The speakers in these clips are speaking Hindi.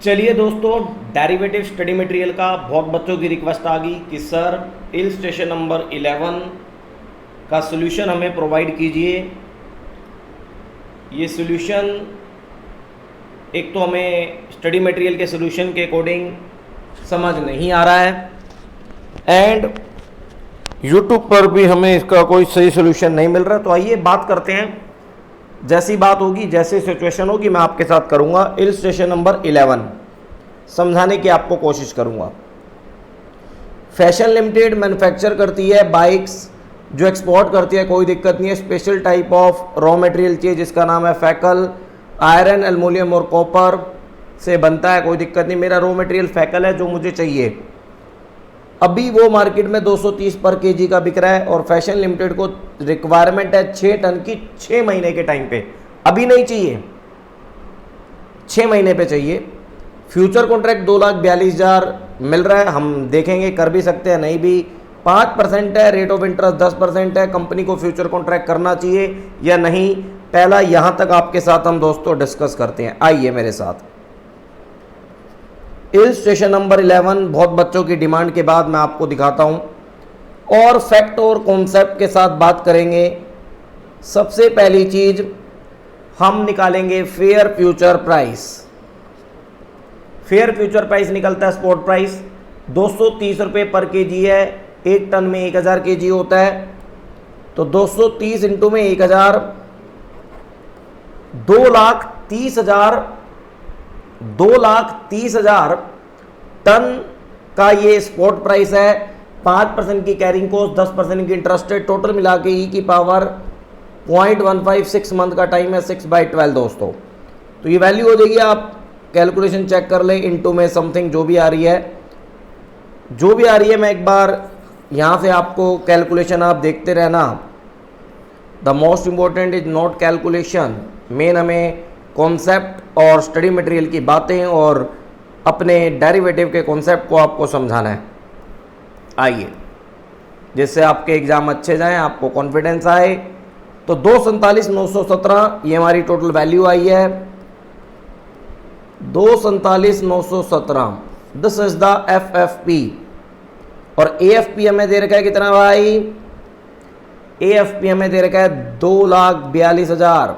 चलिए दोस्तों, डेरिवेटिव स्टडी मटेरियल का बहुत बच्चों की रिक्वेस्ट आ गई कि सर इलस्ट्रेशन नंबर 11 का सॉल्यूशन हमें प्रोवाइड कीजिए। ये सॉल्यूशन एक तो हमें स्टडी मटेरियल के सॉल्यूशन के अकॉर्डिंग समझ नहीं आ रहा है एंड यूट्यूब पर भी हमें इसका कोई सही सॉल्यूशन नहीं मिल रहा। तो आइए बात करते हैं, जैसी बात होगी जैसी सिचुएशन होगी मैं आपके साथ करूंगा। इलस्ट्रेशन नंबर 11 समझाने की आपको कोशिश करूंगा। फैशन लिमिटेड मैन्युफैक्चर करती है बाइक्स जो एक्सपोर्ट करती है, कोई दिक्कत नहीं है। Special type of raw material चाहिए जिसका नाम है फैकल। आयरन, एल्युमिनियम और कॉपर से बनता है, कोई दिक्कत नहीं। मेरा रॉ मटेरियल फैकल है जो मुझे चाहिए। अभी वो मार्केट में 230 पर केजी का बिक रहा है और फैशन लिमिटेड को रिक्वायरमेंट है 6 टन की 6 महीने के टाइम पे। अभी नहीं चाहिए, 6 महीने पे चाहिए। फ्यूचर कॉन्ट्रैक्ट 2,42,000 मिल रहा है। हम देखेंगे, कर भी सकते हैं, नहीं भी। 5% है, रेट ऑफ इंटरेस्ट 10% है। कंपनी को फ्यूचर कॉन्ट्रैक्ट करना चाहिए या नहीं, पहला यहां तक आपके साथ हम दोस्तों डिस्कस करते हैं। आइए मेरे साथ। इलस्ट्रेशन नंबर 11 बहुत बच्चों की डिमांड के बाद मैं आपको दिखाता हूं और फैक्ट और कॉन्सेप्ट के साथ बात करेंगे। सबसे पहली चीज हम निकालेंगे fair future price. Fair future price निकलता है स्पॉट प्राइस 230 रुपये पर केजी है। 1 टन में 1000 केजी होता है, तो 230 इंटू में 1000, 2,30,000 टन का ये स्पॉट प्राइस है। 5% की कैरिंग कॉस्ट, 10% की इंटरेस्ट रेट, टोटल मिला के ई की पावर 0.156 मंथ का टाइम है, 6/12 दोस्तों। तो ये वैल्यू हो जाएगी, आप कैलकुलेशन चेक कर लें। इनटू में समथिंग जो भी आ रही है, मैं एक बार यहाँ से आपको कैलकुलेशन आप देखते रहना। The most important is not calculation, main हमें कॉन्सेप्ट और स्टडी मटेरियल की बातें और अपने डेरिवेटिव के कॉन्सेप्ट को आपको समझाना है। आइए, जिससे आपके एग्ज़ाम अच्छे जाएं, आपको कॉन्फिडेंस आए। तो 247,917 ये हमारी टोटल वैल्यू आई है। 247,917 दिस इज द FFP। और AFP हमें दे रखा है कितना भाई? AFP हमें दे रखा है 2,42,000।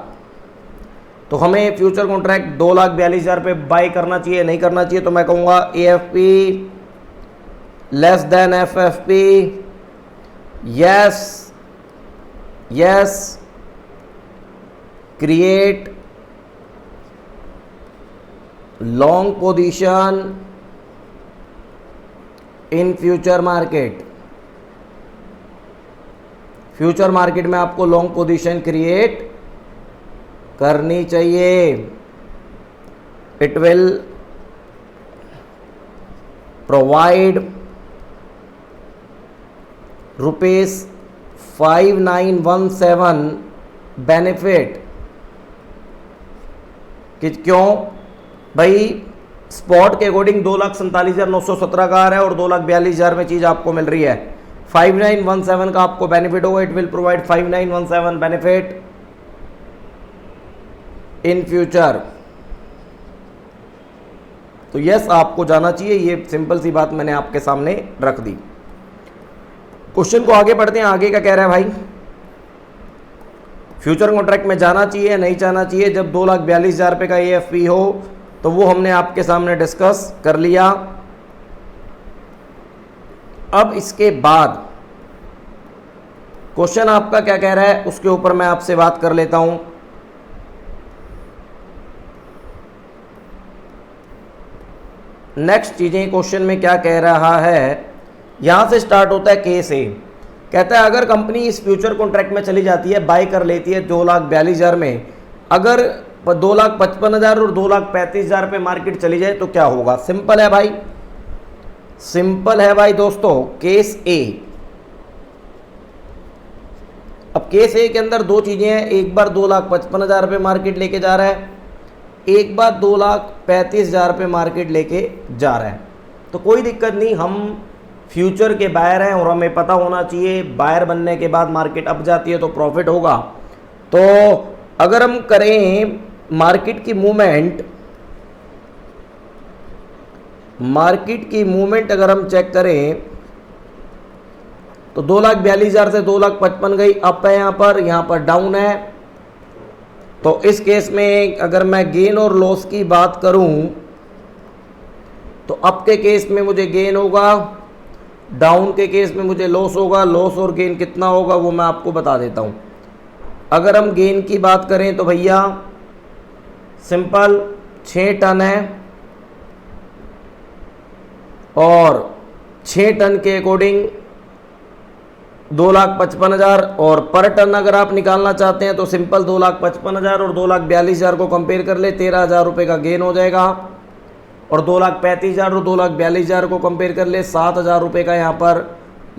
तो हमें फ्यूचर कॉन्ट्रैक्ट 2,42,000 पे बाय करना चाहिए, नहीं करना चाहिए? तो मैं कहूँगा AFP less than FFP। Yes, create long position in future market. Future market में आपको लॉन्ग पोजीशन क्रिएट करनी चाहिए। It will provide ₹5,917 benefit. कि क्यों भाई? स्पॉट के अकॉर्डिंग 2,47,917 का आ रहा है और 2,42,000 में चीज आपको मिल रही है। 5,917 का आपको बेनिफिट होगा। It will provide 5,917 benefit in future. तो यस, आपको जाना चाहिए। ये सिंपल सी बात मैंने आपके सामने रख दी। क्वेश्चन को आगे बढ़ते हैं। आगे का कह रहा है भाई, फ्यूचर कॉन्ट्रैक्ट में जाना चाहिए नहीं जाना चाहिए? जब 2,42,000 रुपये का AFP हो तो वो हमने आपके सामने डिस्कस कर लिया। अब इसके बाद क्वेश्चन आपका क्या कह रहा है उसके ऊपर मैं आपसे बात कर लेता हूं। नेक्स्ट चीजें क्वेश्चन में क्या कह रहा है, यहां से स्टार्ट होता है केस ए। कहता है अगर कंपनी इस फ्यूचर कॉन्ट्रैक्ट में चली जाती है, बाय कर लेती है 2,42,000 में, अगर 2,55,000 और 2,35,000 पे मार्केट चली जाए तो क्या होगा? सिंपल है भाई, सिंपल है भाई दोस्तों। केस ए। अब केस ए के अंदर दो चीजें हैं। एक बार 2,55,000 पे मार्केट लेके जा रहा है, एक बार 2,35,000 पे मार्केट लेके जा रहा है। तो कोई दिक्कत नहीं, हम फ्यूचर के बायर हैं और हमें पता होना चाहिए बायर बनने के बाद मार्केट अप जाती है तो प्रॉफिट होगा। तो अगर हम करें मार्केट की मूवमेंट मार्केट की मूवमेंट अगर हम चेक करें तो 2,42,000 से 2,55,000 गई, अप है, यहाँ पर डाउन है। तो इस केस में अगर मैं गेन और लॉस की बात करूं तो अप के केस में मुझे गेन होगा, डाउन के केस में मुझे लॉस होगा। लॉस और गेन कितना होगा वो मैं आपको बता देता हूं। अगर हम गेन की बात करें तो भैया सिंपल 6 टन है और 6 टन के अकॉर्डिंग 2,55,000 और पर टन अगर आप निकालना चाहते हैं तो सिंपल 2,55,000 और 2,42,000 को कंपेयर कर ले, 13,000 रुपये का गेन हो जाएगा। और 2,35,000 और 2,42,000 को कंपेयर कर ले, 7,000 रुपये का यहाँ पर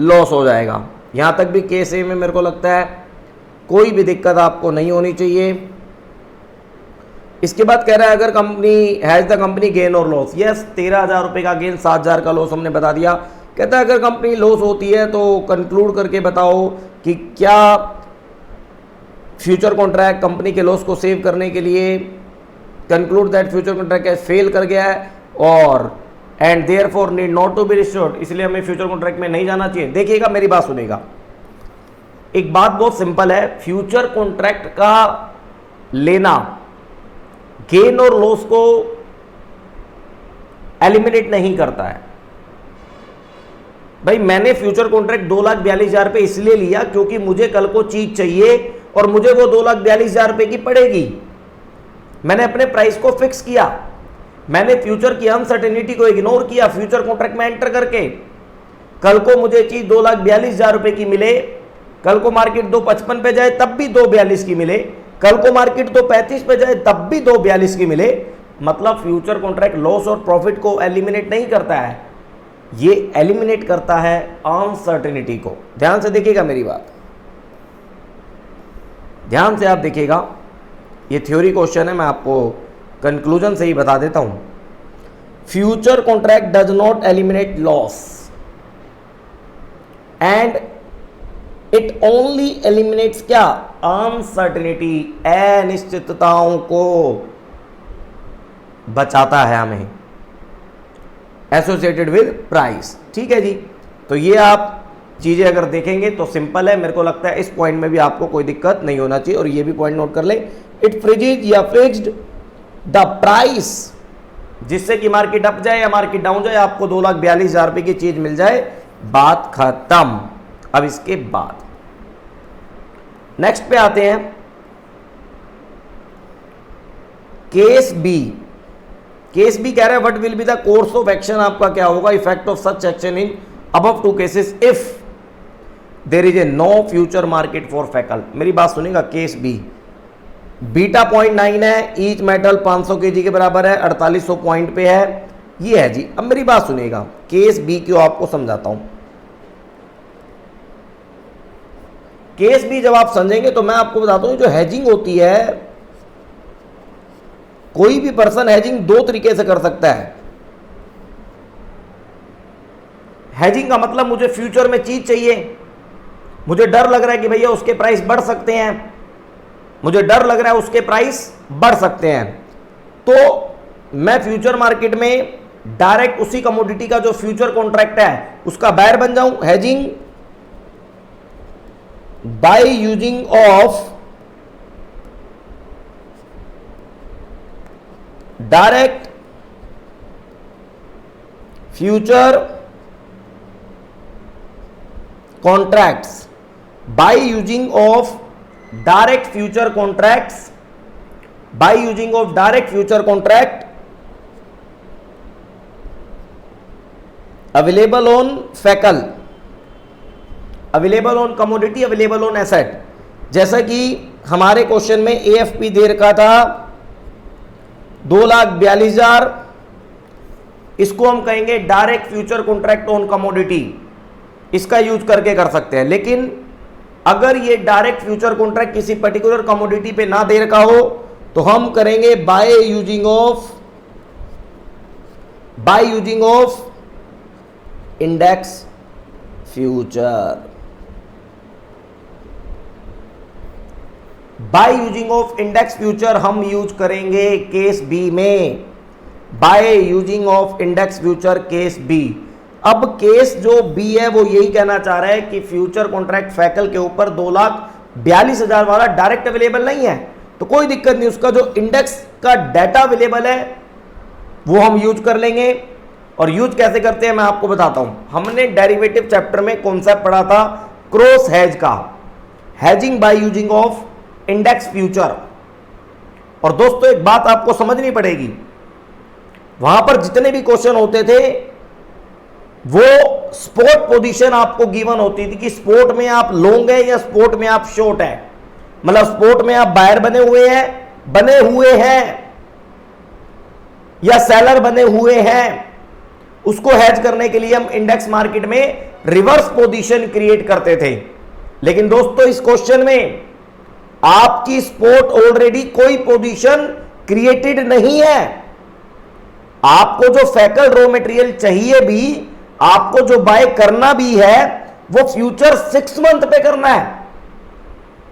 लॉस हो जाएगा। यहाँ तक भी केस ए में मेरे को लगता है कोई भी दिक्कत आपको नहीं होनी चाहिए। इसके बाद कह रहा है अगर company has the company gain और लॉस, यस 13,000 रुपये का गेन, 7,000 का लॉस हमने बता दिया। कहता है अगर कंपनी लॉस होती है तो कंक्लूड करके बताओ कि क्या फ्यूचर कॉन्ट्रैक्ट कंपनी के लॉस को सेव करने के लिए conclude that future contract fail कर गया है और and therefore need not to be restored, इसलिए हमें फ्यूचर कॉन्ट्रैक्ट में नहीं जाना चाहिए। देखिएगा, मेरी बात सुनेगा, एक बात बहुत सिंपल है, फ्यूचर कॉन्ट्रैक्ट का लेना गेन और लॉस को एलिमिनेट नहीं करता है। भाई मैंने फ्यूचर कॉन्ट्रैक्ट 2,42,000 रुपये इसलिए लिया क्योंकि मुझे कल को चीज चाहिए और मुझे वो 2,42,000 रुपये की पड़ेगी। मैंने अपने प्राइस को फिक्स किया, मैंने फ्यूचर की अनसर्टेनिटी को इग्नोर किया फ्यूचर कॉन्ट्रैक्ट में एंटर करके। कल को मुझे चीज 2,42,000 रुपये की मिले, कल को मार्केट 2,55 पे जाए तब भी 2,42 की मिले, कल को मार्केट 2,35 पे जाए तब भी 2,42 की मिले, मतलब फ्यूचर कॉन्ट्रैक्ट लॉस और प्रॉफिट को एलिमिनेट नहीं करता है, ये एलिमिनेट करता है अनसर्टेनिटी को। ध्यान से देखिएगा मेरी बात, ध्यान से आप देखिएगा, ये थ्योरी क्वेश्चन है, मैं आपको कंक्लूजन से ही बता देता हूं। Future contract does not eliminate loss and it only eliminates क्या, अनसर्टेनिटी, अनिश्चितताओं को बचाता है हमें एसोसिएटेड विद प्राइस। ठीक है जी, तो ये आप चीजें अगर देखेंगे तो सिंपल है, मेरे को लगता है इस पॉइंट में भी आपको कोई दिक्कत नहीं होना चाहिए। और ये भी पॉइंट नोट कर ले, इट फ्रीजेज या फिक्स्ड द प्राइस, जिससे कि मार्केट अप जाए या मार्केट डाउन जाए आपको 2,42,000 रुपए की चीज मिल जाए, बात खत्म। अब इसके बाद नेक्स्ट पे आते हैं, केस बी। केस बी कह रहा है what will be the course of action, आपका क्या होगा effect of such action in above 2 cases if there is a no future market for फैकल। मेरी बात सुनिएगा, केस बी बीटा 0.9 है, ईच मेटल 500 kg के बराबर है, 4800 पॉइंट पे है, ये है जी। अब मेरी बात सुनिएगा, केस बी क्यों आपको समझाता हूं। केस बी जब आप समझेंगे तो मैं आपको बताता हूं, जो हैजिंग होती है, कोई भी पर्सन हैजिंग 2 तरीके से कर सकता है। हैजिंग का मतलब मुझे फ्यूचर में चीज चाहिए, मुझे डर लग रहा है कि भैया उसके प्राइस बढ़ सकते हैं, मुझे डर लग रहा है उसके प्राइस बढ़ सकते हैं, तो मैं फ्यूचर मार्केट में डायरेक्ट उसी कमोडिटी का जो फ्यूचर कॉन्ट्रैक्ट है उसका बायर बन जाऊं। Hedging by using of direct future contracts, by using of direct future contracts, by using of direct future contract available on फैकल, available on commodity, available on asset. जैसा कि हमारे क्वेश्चन में एएफपी दे रखा था 2,42,000, इसको हम कहेंगे direct future contract on commodity, इसका यूज करके कर सकते हैं। लेकिन अगर ये डायरेक्ट फ्यूचर कॉन्ट्रैक्ट किसी पर्टिकुलर कमोडिटी पे ना दे रखा हो तो हम करेंगे by using of index future, by using of index future हम यूज करेंगे केस बी में। By using of index future case B. अब केस जो बी है वो यही कहना चाह रहा है कि फ्यूचर कॉन्ट्रैक्ट फैकल के ऊपर 2,42,000 वाला डायरेक्ट अवेलेबल नहीं है, तो कोई दिक्कत नहीं, उसका जो इंडेक्स का डाटा अवेलेबल है वो हम यूज कर लेंगे। और यूज कैसे करते हैं मैं आपको बताता हूं। हमने डेरिवेटिव चैप्टर में कॉन्सेप्ट पढ़ा था क्रॉस हेज का, hedging bye using of index future. और दोस्तों एक बात आपको समझनी पड़ेगी, वहां पर जितने भी क्वेश्चन होते थे वो स्पॉट पोजीशन आपको गिवन होती थी कि स्पॉट में आप लॉन्ग है या स्पॉट में आप शॉर्ट है, मतलब स्पॉट में आप बायर बने हुए हैं या सेलर बने हुए हैं। उसको हेज करने के लिए हम इंडेक्स मार्केट में रिवर्स पोजीशन क्रिएट करते थे। लेकिन दोस्तों इस क्वेश्चन में आपकी स्पॉट ऑलरेडी कोई पोजीशन क्रिएटेड नहीं है। आपको जो फैकल रॉ मटेरियल चाहिए भी, आपको जो बाय करना भी है, वो फ्यूचर 6 मंथ पे करना है।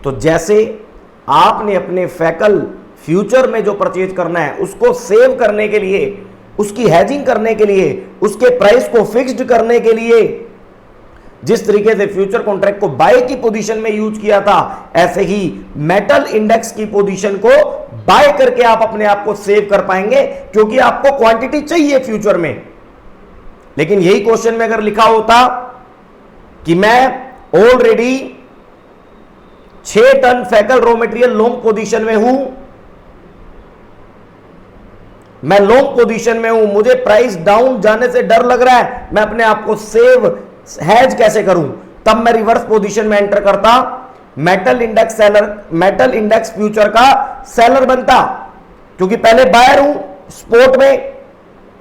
तो जैसे आपने अपने फैकल फ्यूचर में जो परचेज करना है उसको सेव करने के लिए, उसकी हेजिंग करने के लिए, उसके प्राइस को फिक्स्ड करने के लिए जिस तरीके से फ्यूचर कॉन्ट्रैक्ट को बाय की पोजीशन में यूज किया था, ऐसे ही मेटल इंडेक्स की पोजीशन को बाय करके आप अपने आप को सेव कर पाएंगे, क्योंकि आपको क्वांटिटी चाहिए फ्यूचर में। लेकिन यही क्वेश्चन में अगर लिखा होता कि मैं ऑलरेडी 6 टन फैकल रॉ मटेरियल लॉन्ग पोजीशन में हूं, मैं लॉन्ग पोजीशन में हूं, मुझे प्राइस डाउन जाने से डर लग रहा है, मैं अपने आप को सेव हेज कैसे करूं, तब मैं रिवर्स पोजीशन में एंटर करता, मेटल इंडेक्स फ्यूचर का सेलर बनता। क्योंकि पहले बायर हूं, स्पॉट में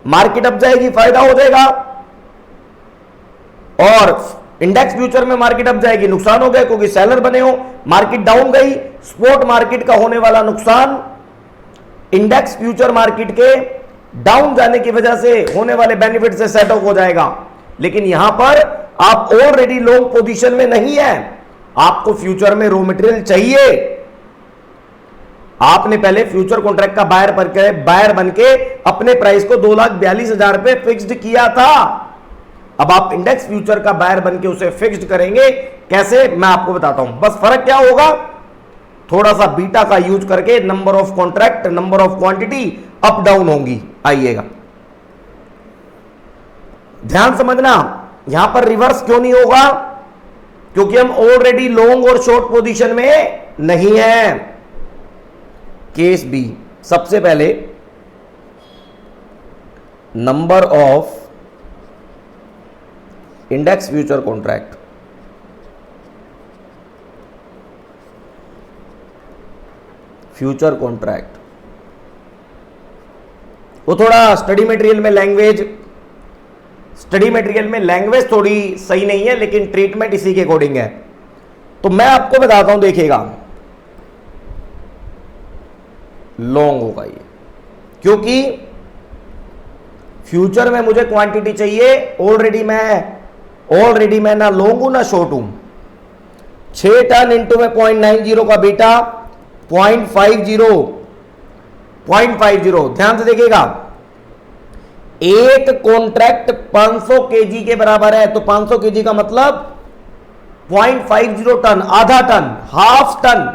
मार्केट अप जाएगी फायदा हो जाएगा, और इंडेक्स फ्यूचर में मार्केट अप जाएगी नुकसान हो गया, क्योंकि सेलर बने हो, मार्केट डाउन गई, स्पॉट मार्केट का होने वाला नुकसान इंडेक्स फ्यूचर मार्केट के डाउन जाने की वजह से होने वाले बेनिफिट से सेट ऑफ हो जाएगा। लेकिन यहां पर आप ऑलरेडी लॉन्ग पोजीशन में नहीं है, आपको फ्यूचर में रॉ मटेरियल चाहिए। आपने पहले फ्यूचर कॉन्ट्रैक्ट का बायर बनके अपने प्राइस को 2,42,000 पे फिक्स्ड किया था। अब आप इंडेक्स फ्यूचर का बायर बनके उसे फिक्स्ड करेंगे कैसे, मैं आपको बताता हूं। बस फर्क क्या होगा, थोड़ा सा बीटा का यूज करके number of contract, number of quantity up down होंगी। आइएगा ध्यान समझना, यहां पर रिवर्स क्यों नहीं होगा, क्योंकि हम ऑलरेडी लॉन्ग और शॉर्ट पोजीशन में नहीं है। केस बी, सबसे पहले number of index future contract, future contract, वो थोड़ा स्टडी मटेरियल में लैंग्वेज थोड़ी सही नहीं है, लेकिन ट्रीटमेंट इसी के अकॉर्डिंग है। तो मैं आपको बताता हूं, देखिएगा लॉन्ग होगा ये, क्योंकि फ्यूचर में मुझे क्वांटिटी चाहिए, ऑलरेडी मैं ना लॉन्ग हूं ना शॉर्ट हूं। 6 टन इंटू में 0.90 का बीटा 0.50। ध्यान से देखिएगा, एक कॉन्ट्रैक्ट 500 केजी के बराबर है, तो 500 केजी का मतलब 0.50 टन, आधा टन, हाफ टन।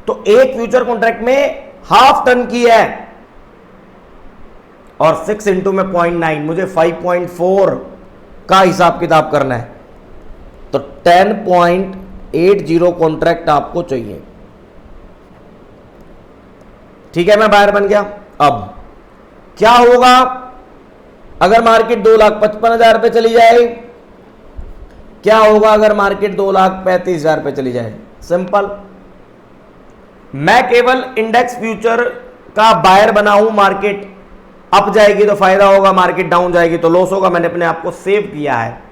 तो एक फ्यूचर कॉन्ट्रैक्ट में हाफ टन की है, और 6 इंटू में 0.9, मुझे 5.4 का हिसाब किताब करना है, तो 10.80 कॉन्ट्रैक्ट आपको चाहिए। ठीक है, मैं बायर बन गया। अब क्या होगा अगर मार्केट 2,55,000 पे चली जाए, क्या होगा अगर मार्केट 2,35,000 पे चली जाए? सिंपल, मैं केवल इंडेक्स फ्यूचर का बायर बना हूं, मार्केट अप जाएगी तो फायदा होगा, मार्केट डाउन जाएगी तो लॉस होगा, मैंने अपने आप को सेव किया है।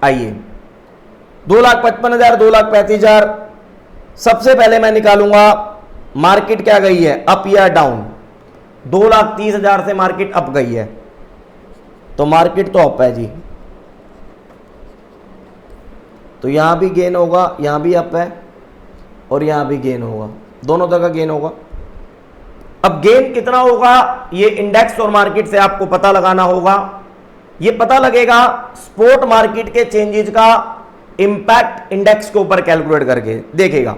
आइए 2,55,000, 2,35,000, सबसे पहले मैं निकालूंगा मार्केट क्या गई है, अप या डाउन। 2,30,000 से मार्केट अप गई है, तो मार्केट तो अप है जी, तो यहां भी गेन होगा, यहां भी अप है और यहां भी गेन होगा, दोनों तरह का गेन होगा। अब गेन कितना होगा ये इंडेक्स और मार्केट से आपको पता लगाना होगा। ये पता लगेगा स्पॉट मार्केट के चेंजेस का इंपैक्ट इंडेक्स के ऊपर कैलकुलेट करके देखेगा।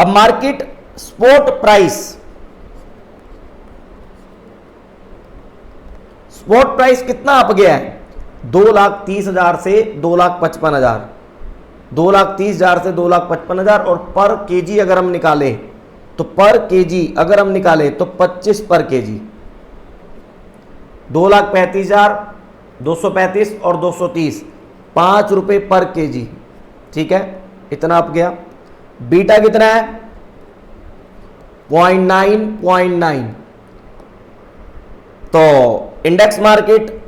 अब मार्केट स्पॉट प्राइस कितना अप गया है? 2,30,000 से 2,55,000, 2,30,000 से 2,55,000। और पर केजी अगर हम निकालें तो 25 पर केजी 2,35,000, 235 और 230, 5 रुपए पर केजी। ठीक है, इतना अप गया। बीटा कितना है? 0.9। तो index market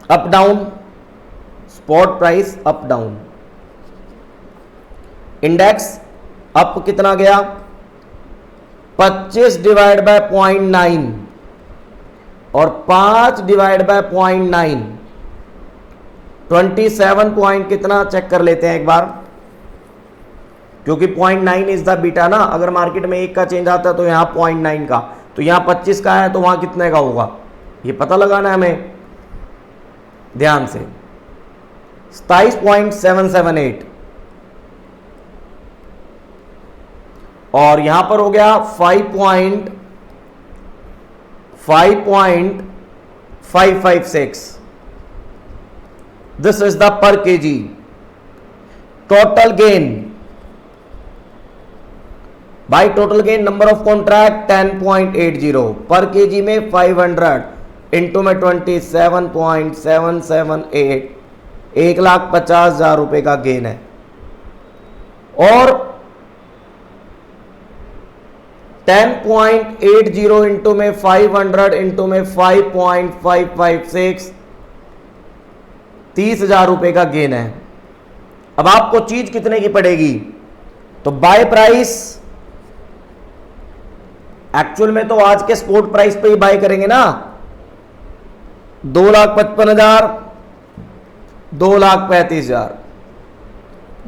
up down, spot price up down. Index up कितना गया? 25 डिवाइड बाय 0.9 और 5 डिवाइड बाय 0.9, 27 पॉइंट कितना चेक कर लेते हैं एक बार, क्योंकि 0.9 इज द बीटा ना। अगर मार्केट में 1 का चेंज आता है तो यहां 0.9 का, तो यहां 25 का है तो वहां कितने का होगा ये पता लगाना है हमें ध्यान से। 27.778 और यहां पर हो गया 5.556। दिस इज द पर KG. Total gain by total gain number of contract 10.80 पर केजी में 500 इंटू में 27.778, 1,50,000 रुपए का गेन है। और 10.80 इंटू में 500 इंटू में 5.556, 30,000 रुपए का गेन है। अब आपको चीज कितने की पड़ेगी? तो बाय प्राइस, एक्चुअल में तो आज के स्पॉट प्राइस पे ही बाय करेंगे ना। 2,55,000, 2,35,000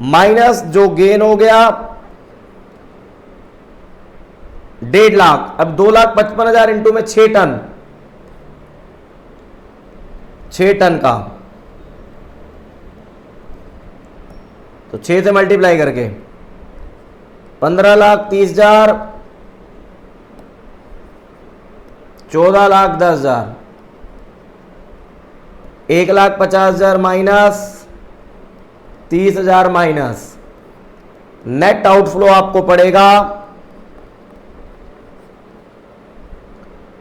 माइनस जो गेन हो गया 1.5 लाख। अब 2,55,000 इंटू में 6 टन, 6 टन का, तो 6 से मल्टीप्लाई करके 15,30,000, 14,10,000, 1,50,000 माइनस 30,000 माइनस नेट आउटफ्लो आपको पड़ेगा,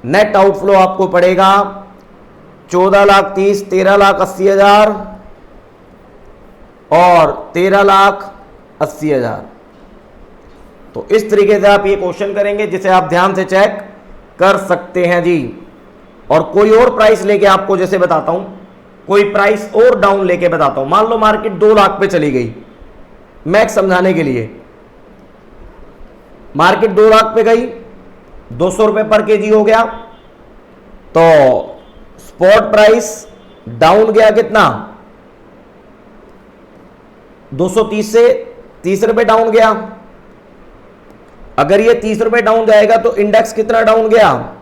नेट आउटफ्लो आपको पड़ेगा 14,30,000, 13,80,000 और 13,80,000। तो इस तरीके से आप ये क्वेश्चन करेंगे जिसे आप ध्यान से चेक कर सकते हैं जी। और कोई और प्राइस लेके आपको जैसे बताता हूं, कोई प्राइस और डाउन लेके बताता हूं। मान लो मार्केट 2 लाख पे चली गई, मैक्स समझाने के लिए मार्केट 2 लाख पे गई, 200 रुपए पर केजी हो गया, तो स्पॉट प्राइस डाउन गया कितना? 230 से 30 रुपए डाउन गया। अगर ये 30 रुपए डाउन जाएगा तो इंडेक्स कितना डाउन गया?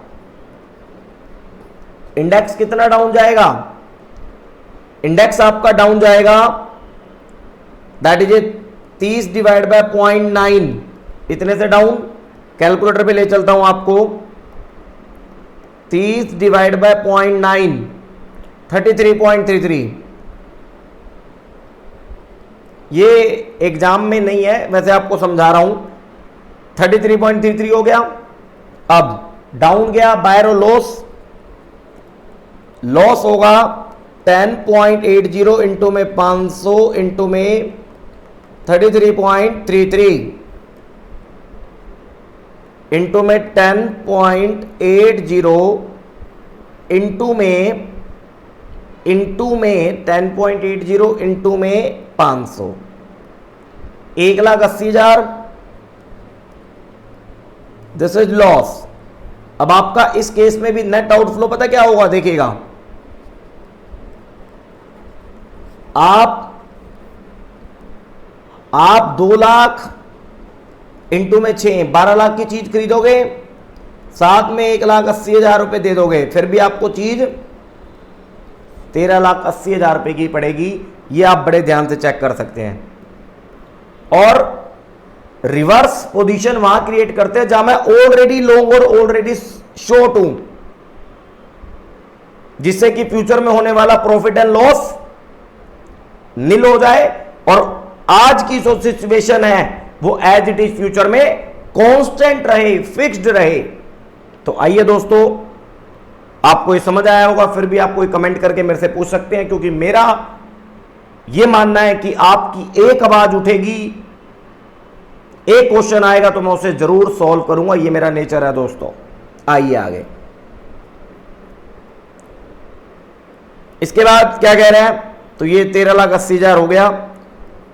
इंडेक्स कितना डाउन जाएगा? इंडेक्स आपका डाउन जाएगा, दैट इज 30 डिवाइड बाय 0.9, इतने से डाउन। कैलकुलेटर पे ले चलता हूं आपको, 30 डिवाइड बाय 0.9, 33.33। ये एग्जाम में नहीं है, वैसे आपको समझा रहा हूं। 33.33 हो गया। अब डाउन गया, बायर और लॉस होगा 10.80 इंटू में 500 इंटू में 33.33 इंटू में 10.80 इंटू में 10.80 इंटू में 500, 1,80,000। This is loss. अब आपका इस केस में भी नेट आउटफ्लो पता क्या होगा, देखिएगा आप 2 लाख इंटू में 6, 12 लाख की चीज खरीदोगे, साथ में 1,80,000 रुपये दे दोगे, फिर भी आपको चीज 13,80,000 रुपये की पड़ेगी। ये आप बड़े ध्यान से चेक कर सकते हैं। और रिवर्स पोजीशन वहां क्रिएट करते हैं जहां मैं ऑलरेडी लॉन्ग और ऑलरेडी शॉर्ट हूं, जिससे कि फ्यूचर में होने वाला प्रॉफिट एंड लॉस नील हो जाए और आज की जो सिचुएशन है वो एज इट इज फ्यूचर में कांस्टेंट रहे, फिक्स्ड रहे। तो आइए दोस्तों, आपको ये समझ आया होगा, फिर भी आप कोई कमेंट करके मेरे से पूछ सकते हैं, क्योंकि मेरा ये मानना है कि आपकी एक आवाज उठेगी, एक क्वेश्चन आएगा तो मैं उसे जरूर सॉल्व करूंगा। ये मेरा नेचर है दोस्तों। आइए आगे। इसके बाद क्या कह रहे हैं, तो ये 13,80,000 हो गया।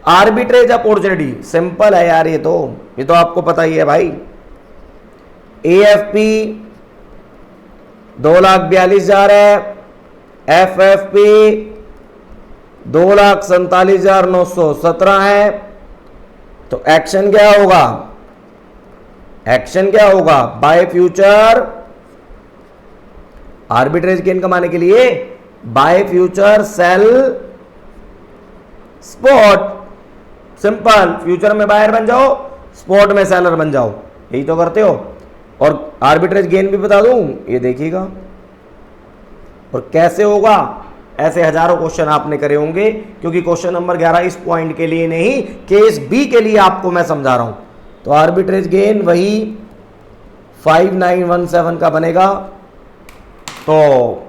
आर्बिट्रेज अपॉर्चुनिटी सिंपल है यार, ये तो आपको पता ही है भाई। AFP 2,42,000 है, FFP 2,47,917 है। तो एक्शन क्या होगा, एक्शन क्या होगा, बाय फ्यूचर आर्बिट्रेज गेन कमाने के लिए buy future sell spot. Simple, future में बायर बन जाओ, स्पॉट में सेलर बन जाओ, यही तो करते हो। और आर्बिट्रेज गेन भी बता दूं, ये देखिएगा। और कैसे होगा, ऐसे हजारों क्वेश्चन आपने करे होंगे, क्योंकि क्वेश्चन नंबर 11 इस पॉइंट के लिए नहीं, केस बी के लिए आपको मैं समझा रहा हूं। तो आर्बिट्रेज गेन वही 5917 का बनेगा। तो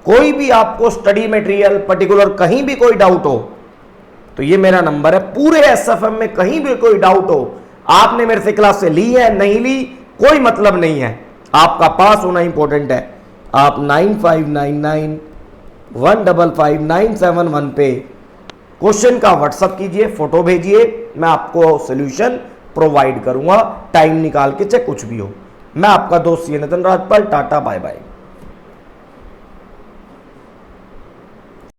कोई भी आपको स्टडी मटेरियल पर्टिकुलर कहीं भी कोई डाउट हो तो ये मेरा नंबर है। पूरे SFM में कहीं भी कोई डाउट हो, आपने मेरे से क्लास से ली है नहीं ली कोई मतलब नहीं है, आपका पास होना इंपॉर्टेंट है। आप 9599155971 पे क्वेश्चन का व्हाट्सअप कीजिए, फोटो भेजिए, मैं आपको सोल्यूशन प्रोवाइड करूंगा, टाइम निकाल के, चाहे कुछ भी हो। मैं आपका दोस्त Nitin Rajpal, tata bye bye.